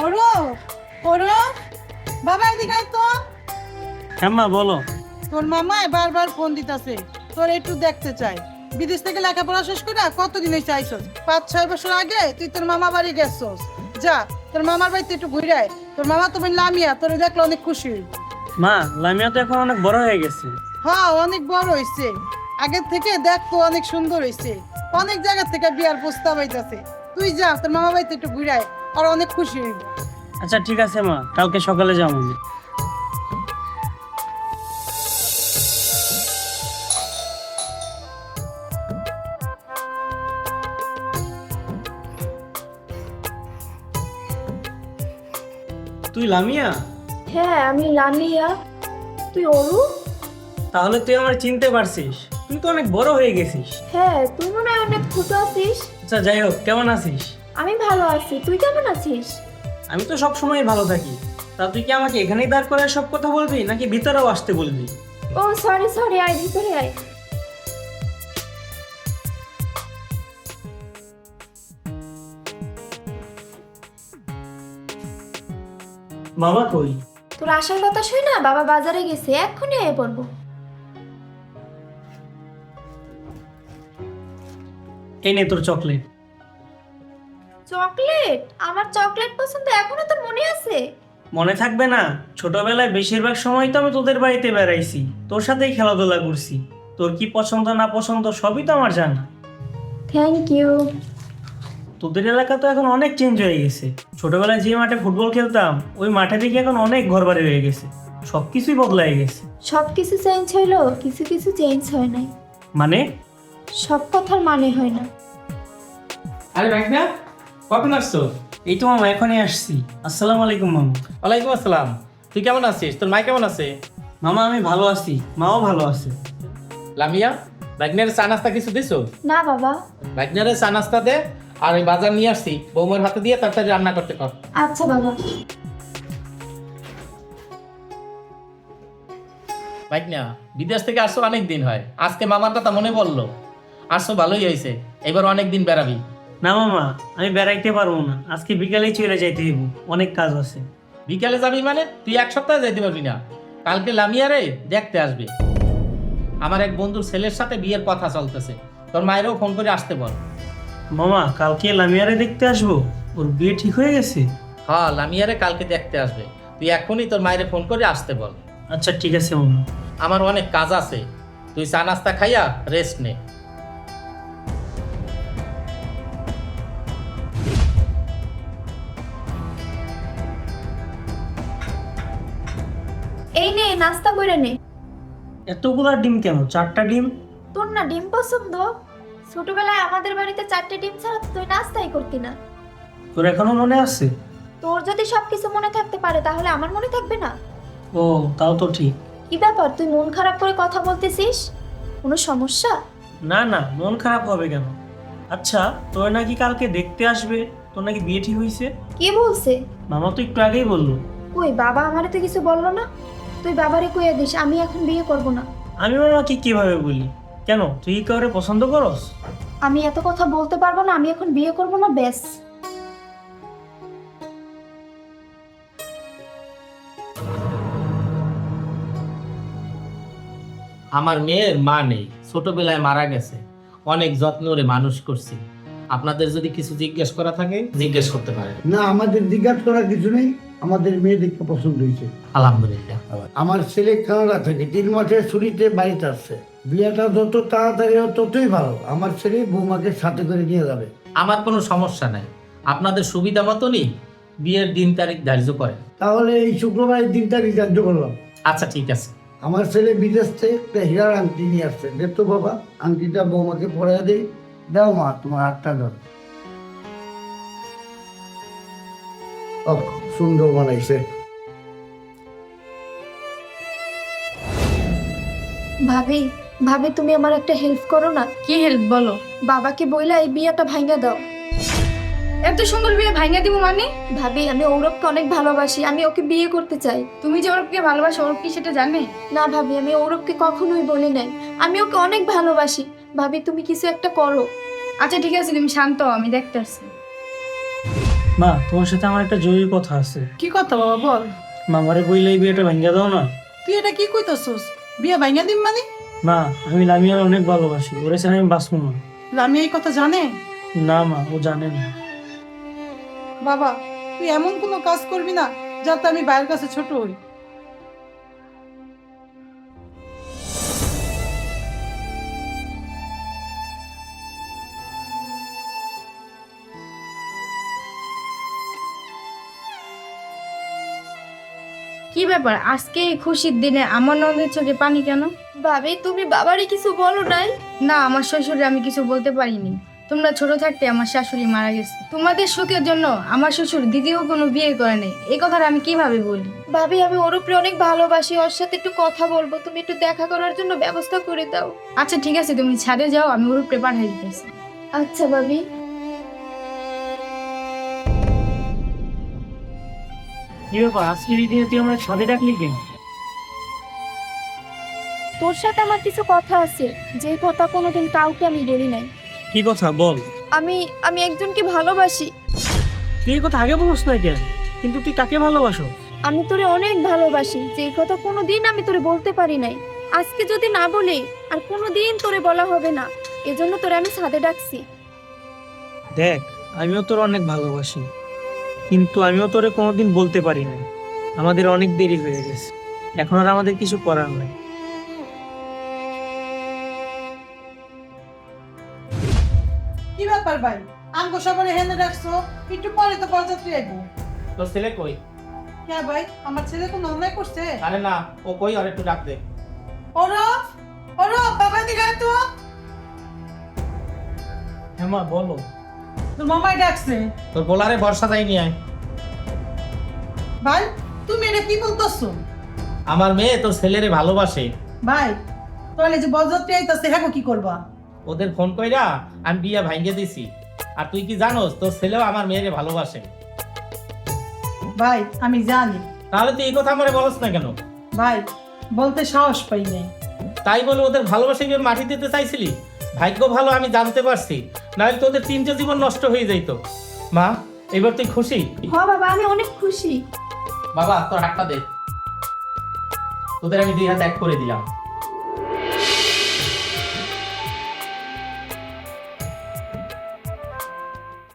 ওরো ওরো বাবা এদিকে আয় তো। হ্যাঁ মা বলো। তোর মামাই বারবার ফোন দিতেছে, তোর একটু দেখতে চাই। বিদেশ থেকে লেখাপড়া শেষ করে কতদিন হয়েছে আইসস? 5-6 বছর আগে তুই তোর মামা বাড়ি গেছস। যা তোর মামার বাড়িতে একটু ঘুরে আয়। তোর মামা তুমি লামিয়া, তোর দেখলে অনেক খুশি হইব। মা লামিয়া তো এখন অনেক বড় হয়ে গেছে। হ্যাঁ অনেক বড় হয়েছে, আগের থেকে দেখতো অনেক সুন্দর হয়েছে। অনেক জায়গা থেকে বিয়ার প্রস্তাব আইতাছে। তুই যা তোর মামা বাড়িতে একটু ঘুরে আয়, আর অনেক খুশি হইব। আচ্ছা ঠিক আছে মা, কালকে সকালে যাবো আমি। তুই লামিয়া? হ্যাঁ আমি লামিয়া। তুই অরু? তাহলে তুই আমার চিনতে পারছিস? তুই তো অনেক বড় হয়ে গেছিস। হ্যাঁ তুই মনে হয় অনেক ছোট আছিস। আচ্ছা যাই হোক, কেমন আছিস? আমি ভালো আছি, তুই কেমন আছিস? আমি তো সব সময় ভালো থাকি। তা তুই কি আমাকে এখানেই দাঁড় করে সব কথা বলবি নাকি ভিতরেও আসতে বলবি? ও সরি সরি, আয় ভিতরে আয়। বাবা কই? তোর আসার কথা শুই না, বাবা বাজারে গেছে, এক্ষুনি আয় পড়বো। এই নে তোর চকলেট। চকলেট? আমার চকলেট পছন্দ এখনো তোর মনে আছে? মনে থাকবে না? ছোটবেলায় বেশিরভাগ সময় তো আমি তোদের বাড়িতে বেড়াইছি, তোর সাথেই খেলাধুলা করছি। তোর কি পছন্দ না পছন্দ সবই তো আমার জানা। Thank you. তোদের এলাকা তো এখন অনেক চেঞ্জ হয়ে গেছে। ছোটবেলায় যে মাঠে ফুটবল খেলতাম ওই মাঠে দেখি এখন অনেক ঘরবাড়ি হয়ে গেছে, সব কিছুই বদলাই গেছে। সব কিছু চেঞ্জ হইলো, কিছু কিছু চেঞ্জ হয় নাই। মানে? সব কথার মানে হয় না। আরে ভাইনা, কখন আসছো? এই তো মামা এখনই আসছি। আসসালামু আলাইকুম মামা। ওয়ালাইকুম আসসালাম। তুই কেমন আছিস? তোর মাই কেমন আছে? মামা আমি ভালো আছি, মাও ভালো আছে। লামিয়া, ভাগ্নের চা নাস্তা কিছু দিছো? না বাবা। ভাগ্নের চা নাস্তা দে, আর আমি বাজার নিয়ে আসছি, বৌমার হাতে দিয়ে তাড়াতাড়ি রান্না করতে কর। আচ্ছা বাবা। ভাগ্না, বিদেশ থেকে আসছো অনেক দিন হয়, আজকে মামার কথা মনে পড়লো। আসছো ভালোই হয়েছে, এবার অনেক দিন বেড়াবি। না মামা, আমি বেড়াইতে পারবো না, আজকে বিকালেই চলে যাইতে হইব, অনেক কাজ আছে। বিকালে যাবি মানে? তুই এক সপ্তাহে যাইতে পারবি না। কালকে লামিয়ারে দেখতে আসবে। আমার এক বন্ধুর ছেলের সাথে বিয়ের কথা চলতেছে, তোর মায়েরও ফোন করে আসতে বল। মামা কালকে লামিয়ারে দেখতে আসবো? ওর বিয়ে ঠিক হয়ে গেছে? হ্যাঁ, লামিয়ারে কালকে দেখতে আসবে। তুই এখনই তোর মায়ের ফোন করে আসতে বল। আচ্ছা ঠিক আছে মামা। আমার অনেক কাজ আছে, তুই চা নাস্তা খাইয়া রেস্ট নে। এই নে নাস্তা করে নে। এতগুলা ডিম কেন? 4টা ডিম। তোর না ডিম পছন্দ? ছোটবেলায় আমাদের বাড়িতে 4টে ডিম ছাড়া তো তুই নাস্তাই করতি না। তোর এখনো মনে আছে? তোর যদি সবকিছু মনে থাকতে পারে তাহলে আমার মনে থাকবে না? ও তাও তো ঠিক। কি ব্যাপার, তুই মন খারাপ করে কথা বলতেছিস? কোনো সমস্যা? না না, মন খারাপ হবে কেন? আচ্ছা তোর নাকি কালকে দেখতে আসবে, তোর নাকি বিয়ে ঠিক হয়েছে? কি বলছে? মামা তো একটু আগেই বললো। কই, বাবা আমারে তো কিছু বললো না। তুই বাবারে কইয়া দিস আমি এখন বিয়ে করব না। আমি মামাকে কিভাবে বলি? কেন, তুই কি কাউরে পছন্দ করস? আমি এত কথা বলতে পারবো না, আমি এখন বিয়ে করব না, ব্যাস। আমার মেয়ের মা নেই, ছোটবেলায় মারা গেছে। অনেক যত্ন করে মানুষ করছি। আপনাদের যদি কিছু জিজ্ঞেস করা থাকে জিজ্ঞেস করতে পারেন। না, আমাদের জিজ্ঞাসা করার কিছু নেই। আমাদের মেয়ে দেখতে পছন্দ হয়েছে। আলহামদুলিল্লাহ। আমার ছেলে কানাডা থেকে 3 মাসের ছুটিতে বাড়িতে আসছে। বিয়েটা যত তাড়াতাড়ি হয় ততই ভালো। আমার ছেলে বৌমাকে সাথে করে নিয়ে যাবে। আমার কোনো সমস্যা নাই, আপনাদের সুবিধা মতনই বিয়ের দিন তারিখ ধার্য করেন। তাহলে এই শুক্রবারের দিনটা রিচার্জ করলাম। আচ্ছা ঠিক আছে। আমার ছেলে বিদেশ থেকে একটা হীরার আংটি নিয়ে আসছে। দেখতো বাবা, আংটিটা বৌমাকে পরাইয়া দিই। দাও মা, তোমার হাতটা দাও। ও সুন্দর বানাইছে। ভাবি, ভাবি তুমি আমার একটা হেল্প করো না। কি হেল্প বলো? বাবাকে বইলা এই বিয়েটা ভাঙা দাও। এত সুন্দর বিয়ে ভাঙা দিব মানে? ভাবি আমি ঔরবকে অনেক ভালোবাসি, আমি ওকে বিয়ে করতে চাই। তুমি যে ওরকে ভালোবাসো, ওর কি সেটা জানে? না ভাবি, আমি ঔরবকে কখনোই বলি নাই। আমি ওকে অনেক ভালোবাসি। ভাবি তুমি কিছু একটা করো। আচ্ছা ঠিক আছে, তুমি শান্ত হও, আমি দেখতে আসছি। মা, তোমার সাথে আমার একটা জরুরি কথা আছে। কি কথা বাবা বল। মামারে বইলে এই বিয়েটা ভাঙ্গা দাও না। তুই এটা কি কইতাছস? বিয়া ভাঙা দিম মানে? মা, আমি লামিয়ার অনেক ভালোবাসি, ওরে ছাড়া আমি বাঁচবো না। আমি এই কথা জানে? না মা, ও জানে না। বাবা তুই এমন কোনো কাজ করবি না যাতে আমি ভাইয়ের কাছে ছোট হই। কি ব্যাপার আজকে এই খুশির দিনে আমার নন্দের চোখে পানি কেন? ভাবি তুমি বাবারই কিছু বলো নাই? না, আমার শ্বশুরে আমি কিছু বলতে পারিনি। তোমরা ছোট থাকতে আমার শাশুড়ি মারা গেছে। তোমাদের সুখের জন্য আমার শ্বশুর দ্বিতীয় কোনো বিয়ে করে নেই, এই কথাটা আমি কিভাবে বলি? ভাবি আমি ওর উপরে অনেক ভালোবাসি, ওর সাথে একটু কথা বলবো, তুমি একটু দেখা করার জন্য ব্যবস্থা করে দাও। আচ্ছা ঠিক আছে, তুমি ছাদে যাও, আমি ওর উপরে পাঠিয়ে দিতেছি। আচ্ছা ভাবি। কি ব্যাপার, আজকের এই দিনে তুই আমার সাথে ডাকলি কেন? তোর সাথে আমার কিছু কথা আছে, যে কথা কোনোদিন কাউকে আমি বলি নাই। কি কথা বল। আমি আমি একজনকে ভালোবাসি। তুই এই কথা আগে বলিস না কেন? কিন্তু তুই কাকে ভালোবাসো? আমি তোরে অনেক ভালোবাসি, যে কথা কোনোদিন আমি তোরে বলতে পারি নাই। আজকে যদি না বলি আর কোনোদিন তোরে বলা হবে না, এজন্য তোরে আমি ছাদে ডাকছি। দেখ, আমিও তোর অনেক ভালোবাসি, কিন্তু আমিও তোরে কোনোদিন বলতে পারি না। আমাদের অনেক দেরি হয়ে গেছে, এখন আর আমাদের কিছু করার নাই। কি ব্যাপার ভাই, আমগো সবারে হেনে রাখছো, একটু পরে তো বরযাত্রী আইবো। তোর ছেলে কই? হ্যাঁ ভাই, আমার ছেলে কোনো অন্যায় করছে? আরে না, ও কই? আর একটু ডাক দে। ওরো ওরো বাবা দিকে আয় তো। হ্যাঁ মা, বলো। তোর মামাই ডাকছে। তোর বোলারে ভরসা যায়নি আয়। ভাই তুমি এটা কি বলতেছো? আমার মেয়ে তোর ছেলেরে ভালোবাসে। ভাই তাহলে যে বরযাত্রী আইতাছে হ্যাঁ কি করবা? ওদের ফোন কইরা আমি বিয়া ভাঙ্গে দিছি। আর তুই কি জানোস তোর ছেলেও আমার মেয়েরে ভালোবাসে? ভাই আমি জানি। তাহলে তুই এই কথা আমারে বলস না কেন? ভাই বলতে সাহস পাই নাই। তাই বলে ওদের ভালোবাসা কি মাটি দিতে চাইছিলি? ভাগ্য ভালো আমি জানতে পারছি, নাহলে তোদের তিনটে জীবন নষ্ট হয়ে যাইত। মা, এবার তুই খুশি? হ্যাঁ বাবা, আমি অনেক খুশি। বাবা তোর হাতটা দে, তোদের আমি 2 হাত এক করে দিলাম।